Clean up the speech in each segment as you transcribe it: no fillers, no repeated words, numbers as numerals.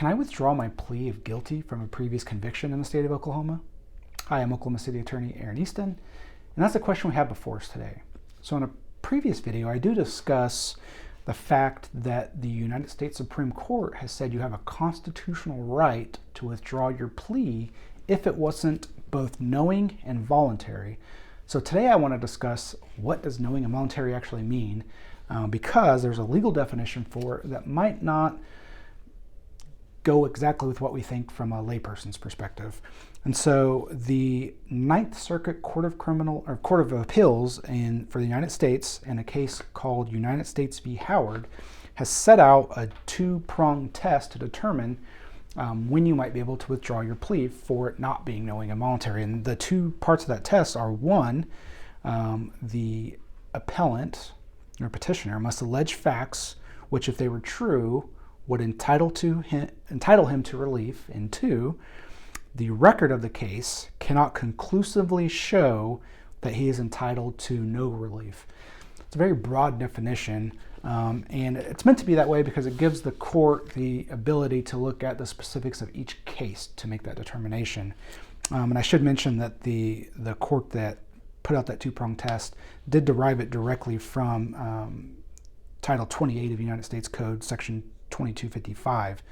Can I withdraw my plea of guilty from a previous conviction in the state of Oklahoma? Hi, I'm Oklahoma City Attorney Aaron Easton, and that's the question we have before us today. So in a previous video, I do discuss the fact that the United States Supreme Court has said you have a constitutional right to withdraw your plea if it wasn't both knowing and voluntary. So today I want to discuss what does knowing and voluntary actually mean, because there's a legal definition for it that might not go exactly with what we think from a layperson's perspective. And so the Ninth Circuit Court of Appeals for the United States, in a case called United States v. Howard, has set out a two-pronged test to determine when you might be able to withdraw your plea for it not being knowing and voluntary. And the two parts of that test are: one, the appellant or petitioner must allege facts which, if they were true, would entitle him to relief, and two, the record of the case cannot conclusively show that he is entitled to no relief. It's a very broad definition, and it's meant to be that way because it gives the court the ability to look at the specifics of each case to make that determination. And I should mention that the court that put out that two-pronged test did derive it directly from Title 28 of the United States Code, Section 2255.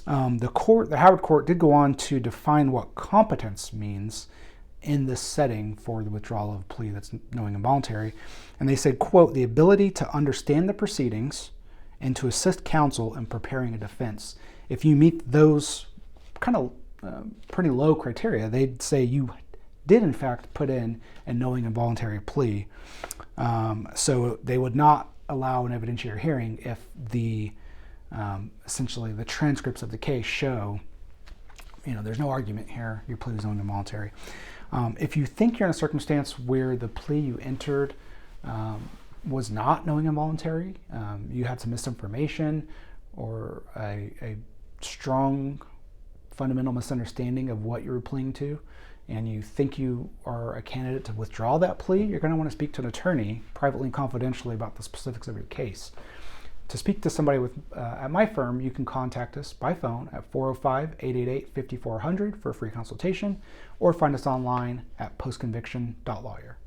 The Howard Court did go on to define what competence means in this setting for the withdrawal of a plea that's knowing and voluntary. And they said, quote, the ability to understand the proceedings and to assist counsel in preparing a defense. If you meet those kind of pretty low criteria, they'd say you did in fact put in a knowing and voluntary plea. So they would not allow an evidentiary hearing if essentially the transcripts of the case show, there's no argument here, your plea was knowing and voluntary. If you think you're in a circumstance where the plea you entered was not knowing and voluntary, you had some misinformation or a strong fundamental misunderstanding of what you were pleading to, and you think you are a candidate to withdraw that plea, you're going to want to speak to an attorney privately and confidentially about the specifics of your case. To speak to somebody at my firm, you can contact us by phone at 405-888-5400 for a free consultation, or find us online at postconviction.lawyer.